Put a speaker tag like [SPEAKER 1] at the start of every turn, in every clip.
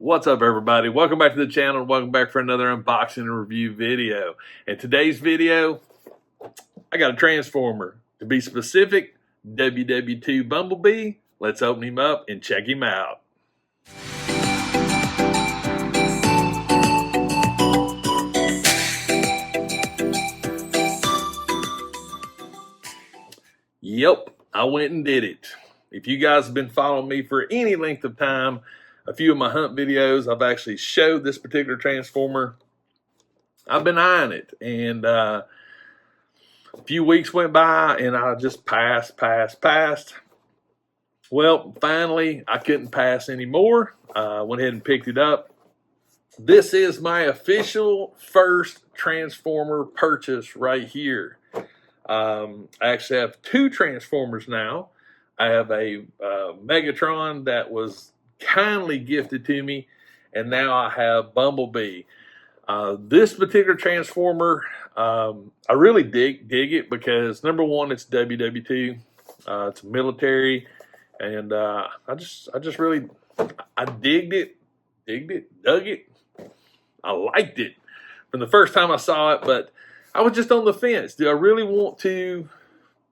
[SPEAKER 1] What's up, everybody? Welcome back to the channel. Welcome back for another unboxing and review video. In today's video, I got a Transformer. To be specific, WWII Bumblebee. Let's open him up and check him out. Yep, I went and did it. If you guys have been following me for any length of time, a few of my hunt videos, I've actually showed this particular Transformer. I've been eyeing it, and a few weeks went by, and I just passed. Well, finally, I couldn't pass anymore. Went ahead and picked it up. This is my official first Transformer purchase right here. I actually have two Transformers now. I have a Megatron that was kindly gifted to me, and now I have Bumblebee. This particular Transformer, I really dig it because number one, it's WWII, it's military, and I just really dug it. I liked it from the first time I saw it, but I was just on the fence. Do I really want to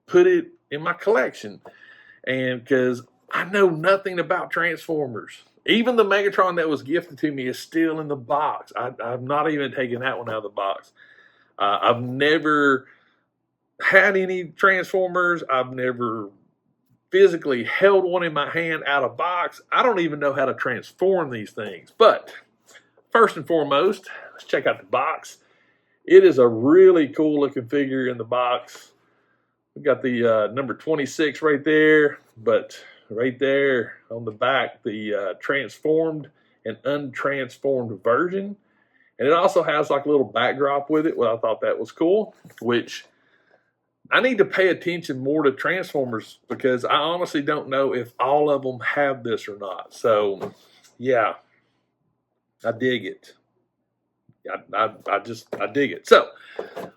[SPEAKER 1] put it in my collection? And because I know nothing about Transformers. Even the Megatron that was gifted to me is still in the box. I've not even taken that one out of the box. I've never had any Transformers. I've never physically held one in my hand out of box. I don't even know how to transform these things. But first and foremost, let's check out the box. It is a really cool looking figure in the box. We've got the number 26 right there, but right there on the back, the transformed and untransformed version. And it also has like a little backdrop with it. Well, I thought that was cool, which I need to pay attention more to Transformers because I honestly don't know if all of them have this or not. So, yeah, I dig it. I dig it. So,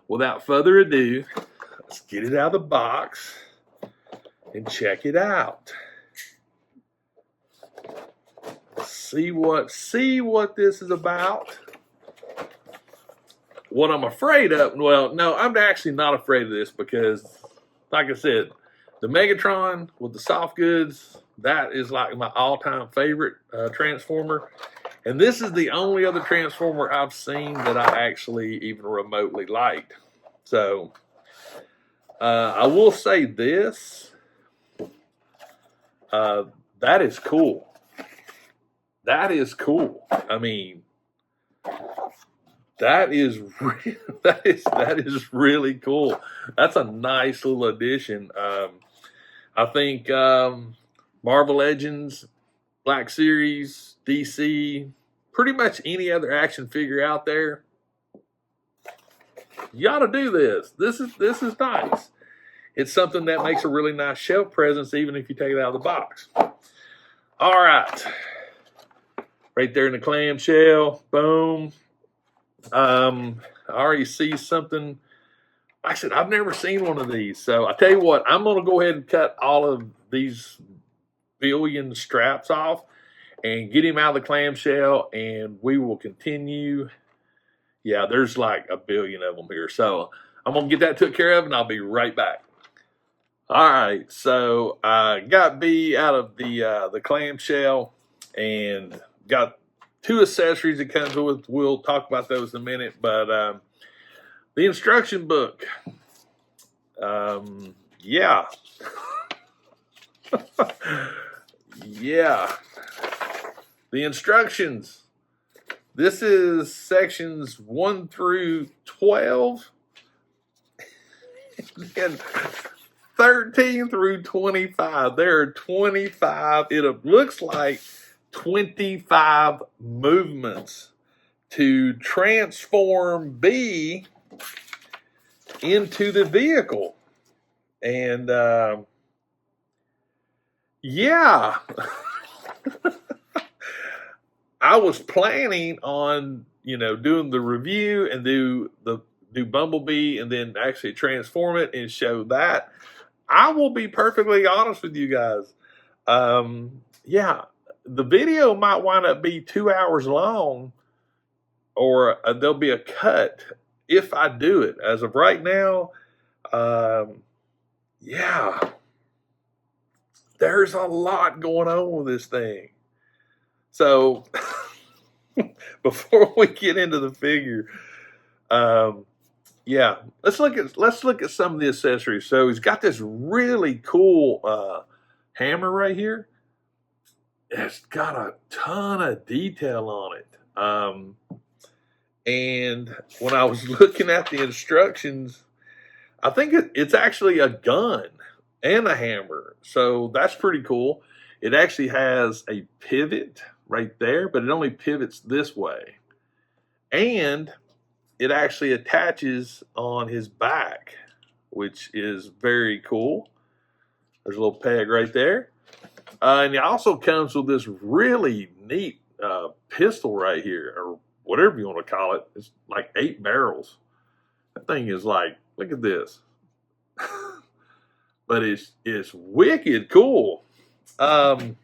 [SPEAKER 1] without further ado, let's get it out of the box and check it out. See what this is about. What I'm afraid of, well, no, I'm actually not afraid of this because, like I said, the Megatron with the soft goods, that is like my all-time favorite Transformer. And this is the only other Transformer I've seen that I actually even remotely liked. So, I will say this. That is cool. That is cool. I mean, that is really cool. That's a nice little addition. I think Marvel Legends, Black Series, DC, pretty much any other action figure out there, you ought to do this. This is nice. It's something that makes a really nice shelf presence, even if you take it out of the box. All right. Right there in the clamshell. Boom. I already see something. Like I said, I've never seen one of these. So I tell you what, I'm going to go ahead and cut all of these billion straps off and get him out of the clamshell, and we will continue. Yeah, there's like a billion of them here. So I'm going to get that took care of, and I'll be right back. All right, so I got B out of the clamshell and got two accessories it comes with. We'll talk about those in a minute, but the instruction book, yeah. Yeah. The instructions. This is sections 1 through 12 and 13 through 25. There are 25. It looks like 25 movements to transform B into the vehicle. And yeah. I was planning on, doing the review and do Bumblebee and then actually transform it and show that. I will be perfectly honest with you guys. Yeah, the video might wind up be 2 hours long, or there'll be a cut if I do it. As of right now, yeah, there's a lot going on with this thing. So before we get into the figure, yeah, let's look at some of the accessories. So he's got this really cool hammer right here. It's got a ton of detail on it. And when I was looking at the instructions, I think it's actually a gun and a hammer. So that's pretty cool. It actually has a pivot right there, but it only pivots this way. And it actually attaches on his back, which is very cool. There's a little peg right there. And it also comes with this really neat pistol right here, or whatever you want to call it. It's like 8 barrels. That thing is like, look at this. But it's wicked cool. That's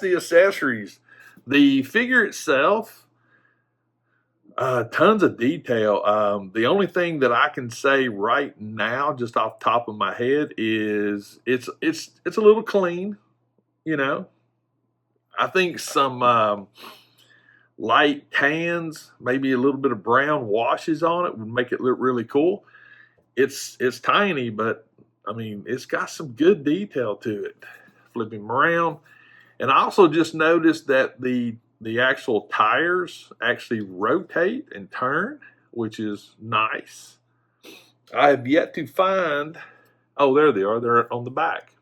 [SPEAKER 1] the accessories. The figure itself, tons of detail. The only thing that I can say right now, just off the top of my head, is it's a little clean. You know, I think some light tans, maybe a little bit of brown washes on it would make it look really cool. It's tiny, but I mean, it's got some good detail to it. Flip him around. And I also just noticed that the actual tires actually rotate and turn, which is nice. I have yet to find, oh, there they are. They're on the back.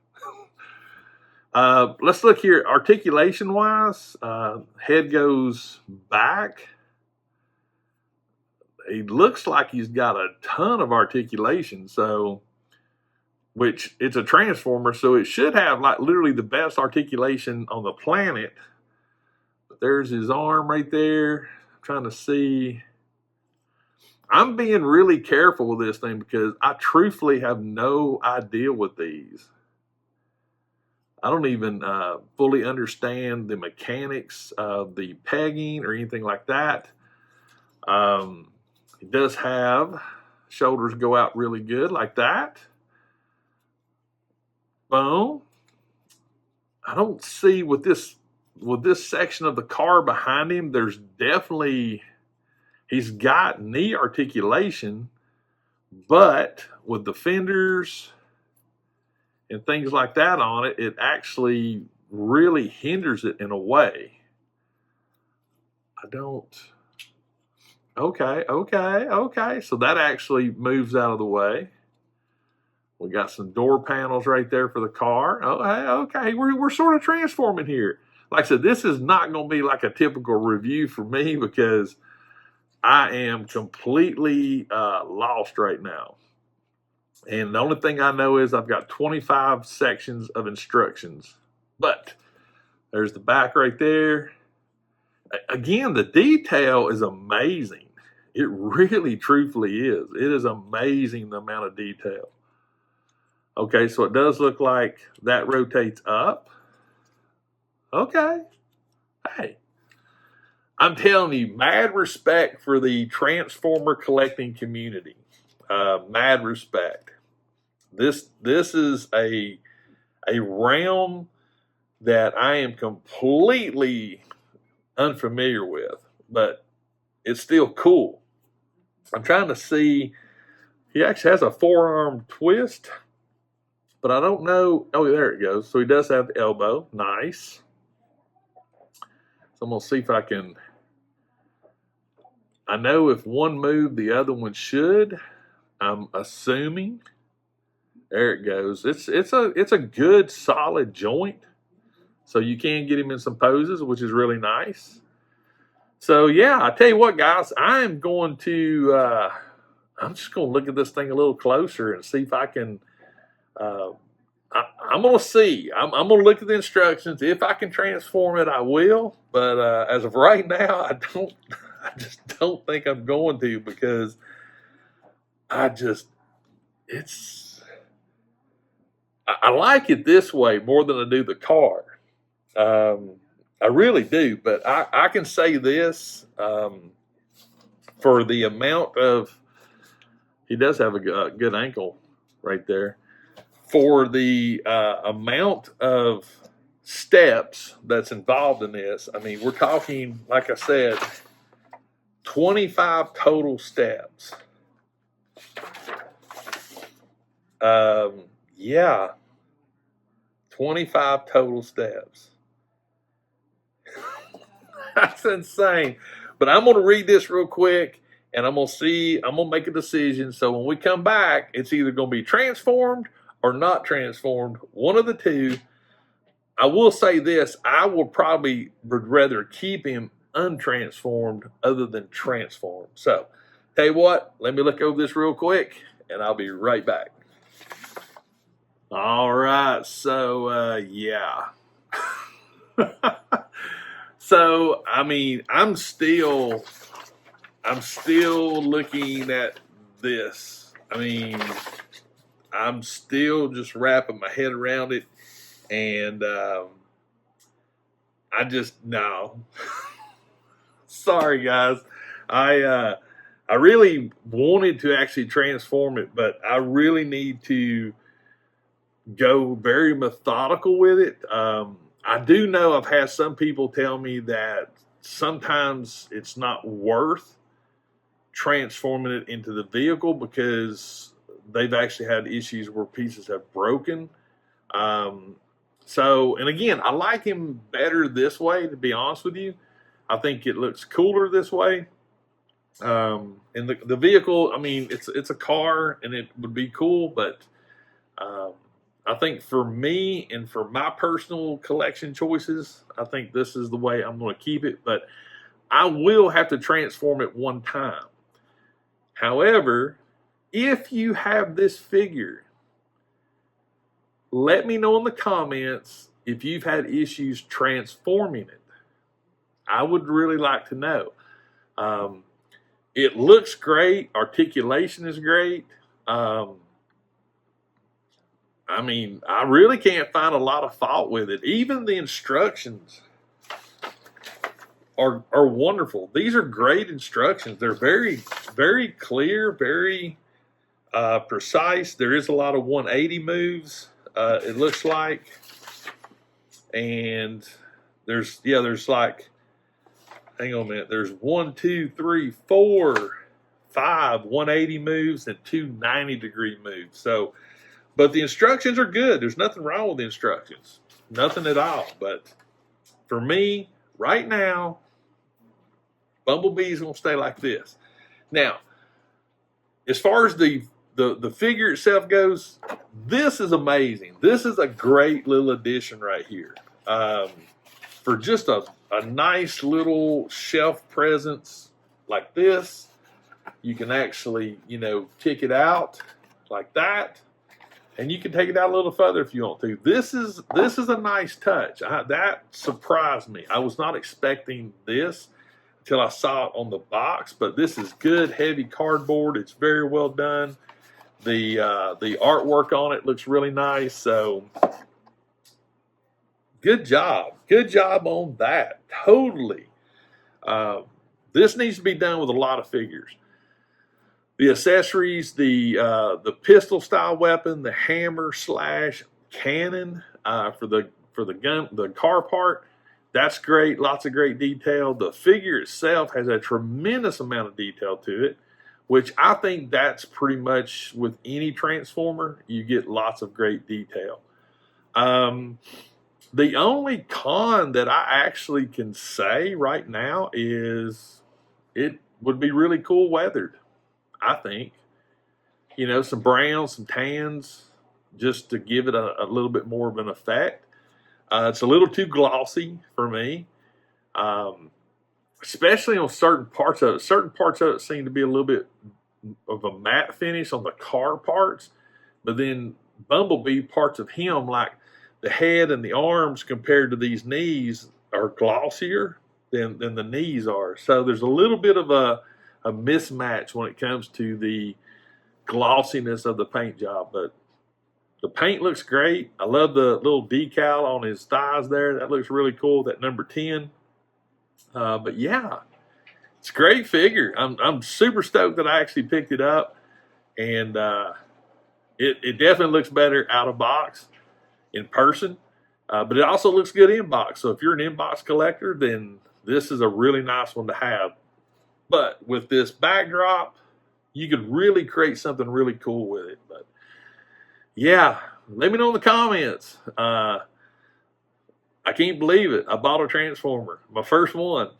[SPEAKER 1] Let's look here. Articulation-wise, head goes back. He looks like he's got a ton of articulation, so, which it's a Transformer, so it should have like literally the best articulation on the planet. But there's his arm right there. I'm trying to see. I'm being really careful with this thing because I truthfully have no idea with these. I don't even fully understand the mechanics of the pegging or anything like that. It does have shoulders go out really good like that. Boom. I don't see with this section of the car behind him, there's definitely, he's got knee articulation, but with the fenders and things like that on it, it actually really hinders it in a way. I don't, okay. So that actually moves out of the way. We got some door panels right there for the car. Okay. We're sort of transforming here. Like I said, this is not going to be like a typical review for me because I am completely lost right now. And the only thing I know is I've got 25 sections of instructions. But there's the back right there. Again, the detail is amazing. It really, truthfully is. It is amazing the amount of detail. Okay, so it does look like that rotates up. Okay. Hey, I'm telling you, mad respect for the Transformer collecting community. Mad respect. This is a realm that I am completely unfamiliar with, but it's still cool. I'm trying to see. He actually has a forearm twist, but I don't know. Oh, there it goes. So he does have the elbow. Nice. So I'm going to see if I can. I know if one moved, the other one should. I'm assuming. There it goes. It's a good solid joint. So you can get him in some poses, which is really nice. So yeah, I tell you what, guys, I'm just going to look at this thing a little closer and see if I can. I'm going to see. I'm going to look at the instructions. If I can transform it, I will. But as of right now, I just don't think I'm going to because I like it this way more than I do the car. I really do, but I can say this, for the amount of, he does have a good ankle right there. For the amount of steps that's involved in this, I mean, we're talking, like I said, 25 total steps. Yeah, 25 total steps. That's insane. But I'm going to read this real quick, and I'm going to make a decision. So when we come back, it's either going to be transformed or not transformed, one of the two. I will say this, I would rather keep him untransformed other than transformed. So, tell you what, let me look over this real quick, and I'll be right back. All right, so, yeah. So, I mean, I'm still looking at this. I mean, I'm still just wrapping my head around it, and I just, no. Sorry, guys. I really wanted to actually transform it, but I really need to go very methodical with it. I do know I've had some people tell me that sometimes it's not worth transforming it into the vehicle because they've actually had issues where pieces have broken. So, and again, I like him better this way, to be honest with you. I think it looks cooler this way. And the vehicle, I mean, it's a car and it would be cool, but I think for me and for my personal collection choices, I think this is the way I'm going to keep it, but I will have to transform it one time. However, if you have this figure, let me know in the comments if you've had issues transforming it. I would really like to know. It looks great. Articulation is great. I mean, I really can't find a lot of fault with it. Even the instructions are wonderful. These are great instructions. They're very, very clear, very precise. There is a lot of 180 moves, it looks like. And there's like, hang on a minute. There's 1, 2, 3, 4, 5 180 moves and 2 90-degree moves. So, but the instructions are good. There's nothing wrong with the instructions. Nothing at all. But for me, right now, Bumblebee's going to stay like this. Now, as far as the figure itself goes, this is amazing. This is a great little addition right here. For just a nice little shelf presence like this, you can actually, kick it out like that. And you can take it out a little further if you want to. This is a nice touch. That surprised me. I was not expecting this until I saw it on the box. But this is good, heavy cardboard. It's very well done. The artwork on it looks really nice. So good job. Good job on that. Totally. This needs to be done with a lot of figures. The accessories, the pistol style weapon, the hammer / cannon for the gun, the car part, that's great. Lots of great detail. The figure itself has a tremendous amount of detail to it, which I think that's pretty much with any Transformer. You get lots of great detail. The only con that I actually can say right now is it would be really cool weathered. I think, some browns, some tans, just to give it a little bit more of an effect. It's a little too glossy for me, especially on certain parts of it. Certain parts of it seem to be a little bit of a matte finish on the car parts, but then Bumblebee parts of him, like the head and the arms compared to these knees, are glossier than the knees are. So there's a little bit of a mismatch when it comes to the glossiness of the paint job, but The paint looks great. I love the little decal on his thighs there. That looks really cool, that number 10. But yeah, it's a great figure. I'm super stoked that I actually picked it up. And it definitely looks better out of box in person. But it also looks good in box. So if you're an in-box collector, then this is a really nice one to have. But with this backdrop, you could really create something really cool with it. But yeah, let me know in the comments. I can't believe it. I bought a Transformer. My first one.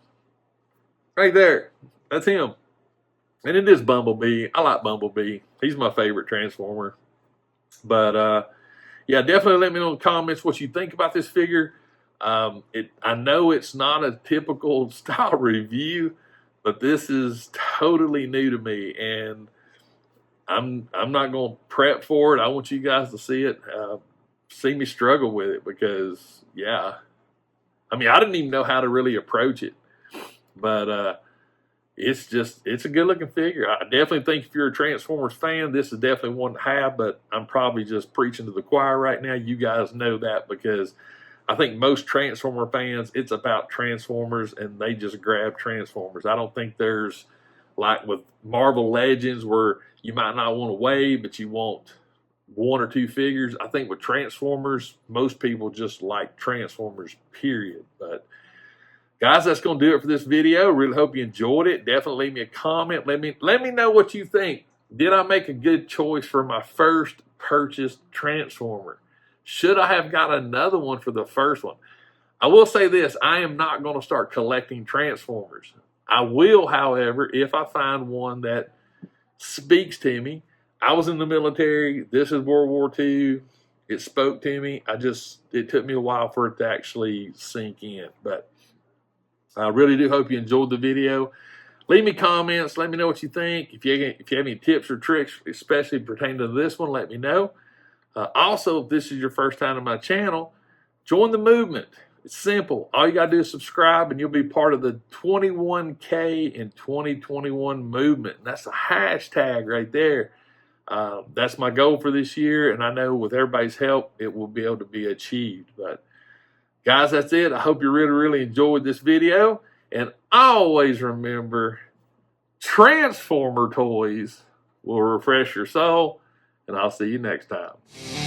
[SPEAKER 1] Right there. That's him. And it is Bumblebee. I like Bumblebee. He's my favorite Transformer. But yeah, definitely let me know in the comments what you think about this figure. I know it's not a typical style review, but this is totally new to me, and I'm not going to prep for it. I want you guys to see it, see me struggle with it, because yeah, I mean, I didn't even know how to really approach it, but it's a good looking figure. I definitely think if you're a Transformers fan, this is definitely one to have, but I'm probably just preaching to the choir right now. You guys know that, because I think most Transformer fans, it's about Transformers, and they just grab Transformers. I don't think there's, like with Marvel Legends, where you might not want to wave, but you want one or two figures. I think with Transformers, most people just like Transformers, period. But guys, that's going to do it for this video. Really hope you enjoyed it. Definitely leave me a comment. Let me know what you think. Did I make a good choice for my first purchased Transformer? Should I have got another one for the first one? I will say this, I am not going to start collecting Transformers. I will, however, if I find one that speaks to me. I was in the military. This is World War II. It spoke to me. It took me a while for it to actually sink in. But I really do hope you enjoyed the video. Leave me comments. Let me know what you think. If you have any tips or tricks, especially pertaining to this one, let me know. Also, if this is your first time on my channel, join the movement. It's simple. All you got to do is subscribe, and you'll be part of the 21K in 2021 movement. And that's a hashtag right there. That's my goal for this year, and I know with everybody's help, it will be able to be achieved. But guys, that's it. I hope you really, really enjoyed this video. And always remember, Transformer toys will refresh your soul. And I'll see you next time.